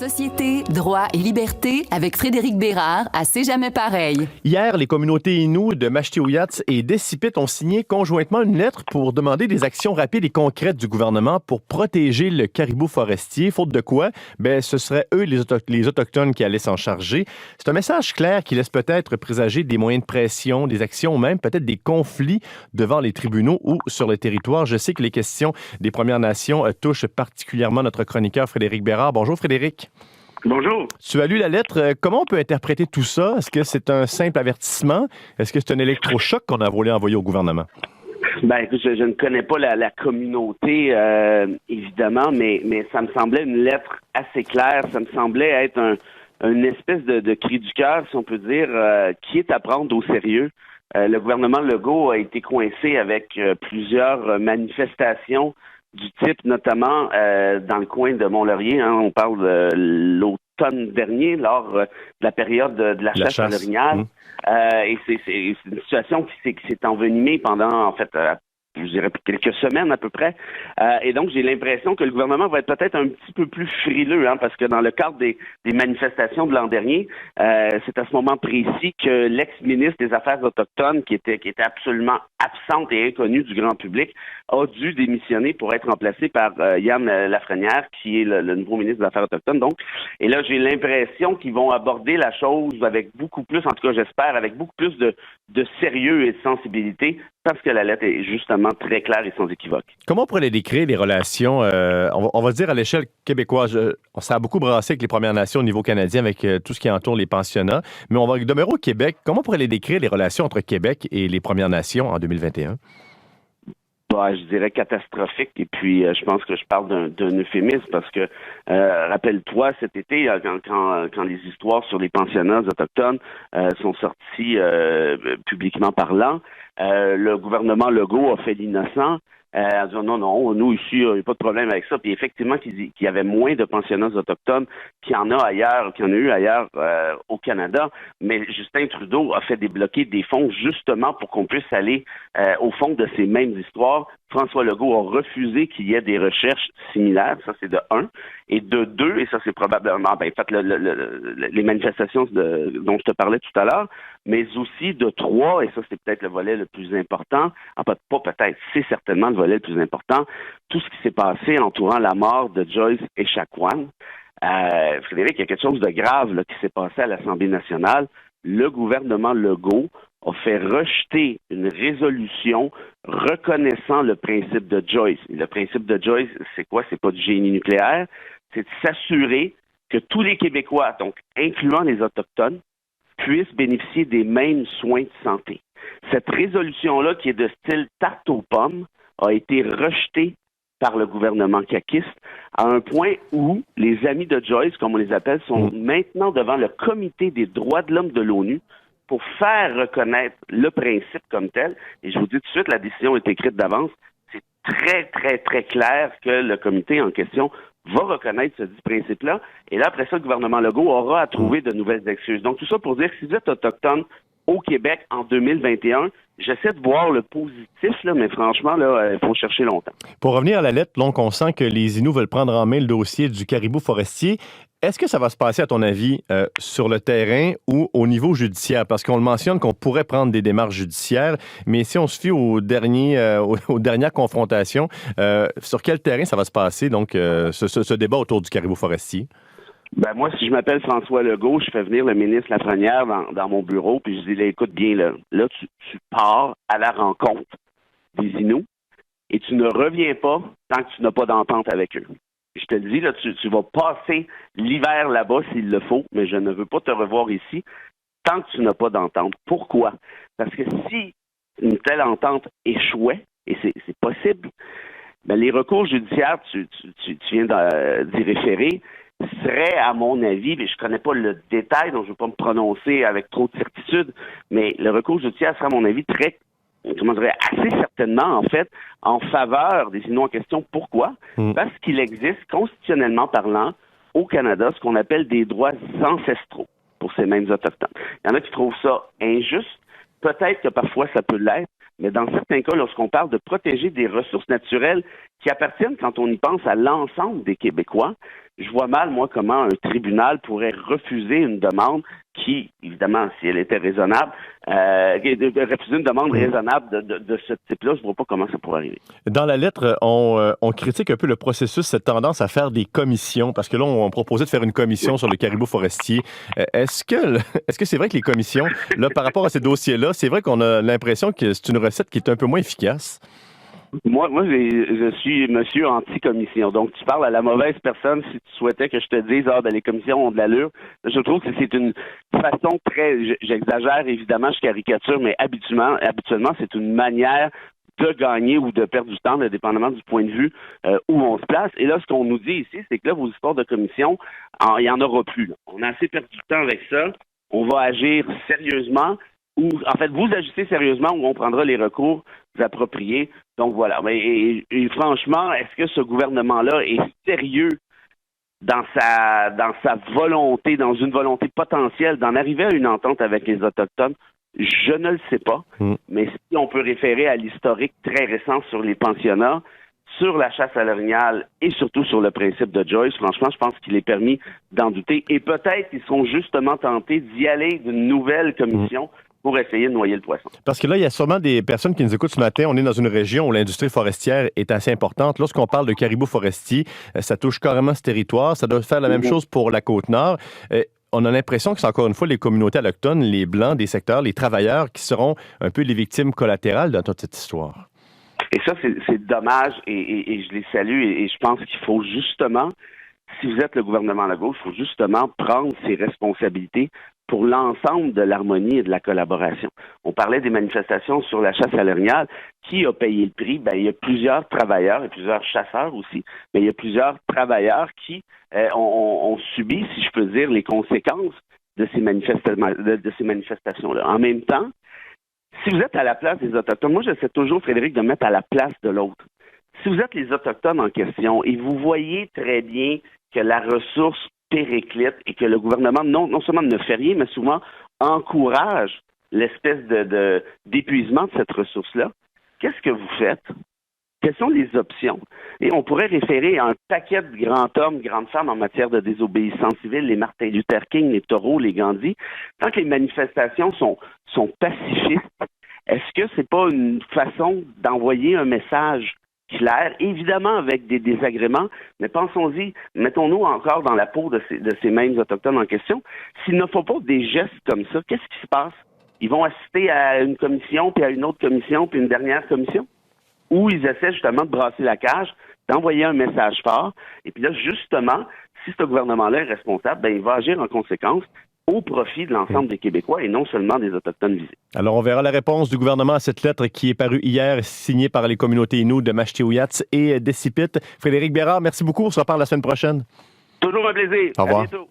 Société, droit et liberté avec Frédéric Bérard à C'est jamais pareil. Hier, les communautés Innu de Mashti-Oyats et d'Essipit ont signé conjointement une lettre pour demander des actions rapides et concrètes du gouvernement pour protéger le caribou forestier. Faute de quoi, ce seraient eux, les Autochtones, qui allaient s'en charger. C'est un message clair qui laisse peut-être présager des moyens de pression, des actions, même peut-être des conflits devant les tribunaux ou sur le territoire. Je sais que les questions des Premières Nations touchent particulièrement notre chroniqueur Frédéric Bérard. Bonjour Frédéric. Bonjour. Tu as lu la lettre. Comment on peut interpréter tout ça? Est-ce que c'est un simple avertissement? Est-ce que c'est un électrochoc qu'on a voulu envoyer au gouvernement? Je ne connais pas la communauté, évidemment, mais ça me semblait une lettre assez claire. Ça me semblait être une espèce de cri du cœur, si on peut dire, qui est à prendre au sérieux. Le gouvernement Legault a été coincé avec plusieurs manifestations du type, notamment dans le coin de Mont-Laurier. On parle de l'automne dernier, lors de la période de la chasse à l'orignal. Et c'est une situation qui s'est envenimée pendant, en fait, je dirais quelques semaines à peu près. Et donc, j'ai l'impression que le gouvernement va être peut-être un petit peu plus frileux, parce que dans le cadre des manifestations de l'an dernier, c'est à ce moment précis que l'ex-ministre des Affaires autochtones, qui était absolument absente et inconnue du grand public, a dû démissionner pour être remplacé par Yann Lafrenière, qui est le nouveau ministre des Affaires autochtones. Donc, et là, j'ai l'impression qu'ils vont aborder la chose avec beaucoup plus, en tout cas j'espère, avec beaucoup plus de sérieux et de sensibilité, parce que la lettre est justement très claire et sans équivoque. Comment on pourrait les décrire, les relations, on va dire à l'échelle québécoise, ça a beaucoup brassé avec les Premières Nations au niveau canadien, avec tout ce qui entoure les pensionnats, mais on va demeurer au Québec. Comment on pourrait les décrire, les relations entre Québec et les Premières Nations en 2021? Je dirais catastrophique, et puis je pense que je parle d'un euphémisme, parce que rappelle-toi, cet été, quand les histoires sur les pensionnats autochtones sont sorties publiquement parlant, le gouvernement Legault a fait l'innocent, en disant non, nous ici, il n'y a pas de problème avec ça. Puis effectivement, qu'il y avait moins de pensionnats autochtones qu'il y en a eu ailleurs au Canada. Mais Justin Trudeau a fait débloquer des fonds justement pour qu'on puisse aller au fond de ces mêmes histoires. François Legault a refusé qu'il y ait des recherches similaires, ça c'est de 1. Et de 2, et ça c'est probablement les manifestations dont je te parlais tout à l'heure, mais aussi de 3, et ça c'est peut-être le volet le plus important, c'est certainement le volet le plus important, tout ce qui s'est passé entourant la mort de Joyce Echaquan. Frédéric, il y a quelque chose de grave qui s'est passé à l'Assemblée nationale. Le gouvernement Legault a fait rejeter une résolution reconnaissant le principe de Joyce. Et le principe de Joyce, c'est quoi? C'est pas du génie nucléaire, c'est de s'assurer que tous les Québécois, donc incluant les Autochtones, puissent bénéficier des mêmes soins de santé. Cette résolution-là, qui est de style tarte aux pommes, a été rejetée par le gouvernement caquiste, à un point où les amis de Joyce, comme on les appelle, sont maintenant devant le Comité des droits de l'homme de l'ONU pour faire reconnaître le principe comme tel. Et je vous dis tout de suite, la décision est écrite d'avance. C'est très, très, très clair que le comité en question va reconnaître ce dit principe-là. Et là, après ça, le gouvernement Legault aura à trouver de nouvelles excuses. Donc, tout ça pour dire que si vous êtes autochtone au Québec en 2021, j'essaie de voir le positif, mais franchement, il faut chercher longtemps. Pour revenir à la lettre, donc, on sent que les Inuits veulent prendre en main le dossier du caribou forestier. Est-ce que ça va se passer, à ton avis, sur le terrain ou au niveau judiciaire? Parce qu'on le mentionne qu'on pourrait prendre des démarches judiciaires, mais si on se fie aux dernières confrontations, sur quel terrain ça va se passer, donc, ce débat autour du caribou forestier? Moi, si je m'appelle François Legault, je fais venir le ministre Lafrenière dans mon bureau, puis je dis, écoute bien, là tu pars à la rencontre des Inuits et tu ne reviens pas tant que tu n'as pas d'entente avec eux. Je te le dis, là, tu vas passer l'hiver là-bas s'il le faut, mais je ne veux pas te revoir ici tant que tu n'as pas d'entente. Pourquoi? Parce que si une telle entente échouait, et c'est possible, les recours judiciaires, tu viens d'y référer, serait, à mon avis, mais je connais pas le détail, donc je ne veux pas me prononcer avec trop de certitude, mais le recours judiciaire serait, à mon avis, assez certainement, en fait, en faveur des Inuits en question. Pourquoi? Parce qu'il existe, constitutionnellement parlant, au Canada, ce qu'on appelle des droits ancestraux pour ces mêmes Autochtones. Il y en a qui trouvent ça injuste. Peut-être que parfois ça peut l'être, mais dans certains cas, lorsqu'on parle de protéger des ressources naturelles qui appartiennent, quand on y pense, à l'ensemble des Québécois. Je vois mal, moi, comment un tribunal pourrait refuser une demande qui, évidemment, si elle était raisonnable, refuser une demande raisonnable de ce type-là. Je ne vois pas comment ça pourrait arriver. Dans la lettre, on critique un peu le processus, cette tendance à faire des commissions, parce que là, on proposait de faire une commission sur le caribou forestier. Est-ce que c'est vrai que les commissions, là, par rapport à ces dossiers-là, c'est vrai qu'on a l'impression que c'est une recette qui est un peu moins efficace? Moi, je suis monsieur anti-commission. Donc, tu parles à la mauvaise personne si tu souhaitais que je te dise, les commissions ont de l'allure. Je trouve que c'est une façon j'exagère évidemment, je caricature, mais habituellement, c'est une manière de gagner ou de perdre du temps, dépendamment du point de vue où on se place. Et là, ce qu'on nous dit ici, c'est que là, vos histoires de commission, il n'y en aura plus. Là. On a assez perdu du temps avec ça. On va agir sérieusement. Ou, en fait, vous agissez sérieusement ou on prendra les recours appropriés. Donc, voilà. Et franchement, est-ce que ce gouvernement-là est sérieux dans sa volonté, dans une volonté potentielle d'en arriver à une entente avec les Autochtones? Je ne le sais pas. Mais si on peut référer à l'historique très récent sur les pensionnats, sur la chasse à l'orignal et surtout sur le principe de Joyce, franchement, je pense qu'il est permis d'en douter. Et peut-être qu'ils seront justement tentés d'y aller d'une nouvelle commission pour essayer de noyer le poisson. Parce que là, il y a sûrement des personnes qui nous écoutent ce matin. On est dans une région où l'industrie forestière est assez importante. Lorsqu'on parle de caribou forestier, ça touche carrément ce territoire. Ça doit faire la même chose pour la Côte-Nord. On a l'impression que c'est encore une fois les communautés autochtones, les Blancs des secteurs, les travailleurs qui seront un peu les victimes collatérales dans toute cette histoire. Et ça, c'est dommage et je les salue et je pense qu'il faut justement, si vous êtes le gouvernement Legault, il faut justement prendre ses responsabilités pour l'ensemble de l'harmonie et de la collaboration. On parlait des manifestations sur la chasse à l'orignal. Qui a payé le prix? Il y a plusieurs travailleurs et plusieurs chasseurs aussi, mais il y a plusieurs travailleurs qui ont subi, si je peux dire, les conséquences de ces manifestations-là. En même temps, si vous êtes à la place des Autochtones, moi j'essaie toujours, Frédéric, de me mettre à la place de l'autre. Si vous êtes les Autochtones en question et vous voyez très bien que la ressource périclite et que le gouvernement non seulement ne fait rien, mais souvent encourage l'espèce d'épuisement de cette ressource-là, qu'est-ce que vous faites? Quelles sont les options? Et on pourrait référer à un paquet de grands hommes, grandes femmes en matière de désobéissance civile, les Martin Luther King, les Thoreau, les Gandhi. Tant que les manifestations sont pacifistes, est-ce que c'est pas une façon d'envoyer un message clair, évidemment avec des désagréments, mais pensons-y, mettons-nous encore dans la peau de ces mêmes Autochtones en question. S'il ne faut pas des gestes comme ça, qu'est-ce qui se passe? Ils vont assister à une commission, puis à une autre commission, puis une dernière commission? Où ils essaient justement de brasser la cage, d'envoyer un message fort. Et puis là, justement, si ce gouvernement-là est responsable, il va agir en conséquence au profit de l'ensemble des Québécois et non seulement des Autochtones visés. Alors, on verra la réponse du gouvernement à cette lettre qui est parue hier, signée par les communautés Innu de Macheteouyats et d'Essipit. Frédéric Bérard, merci beaucoup. On se reparle la semaine prochaine. Toujours un plaisir. Au revoir. À bientôt.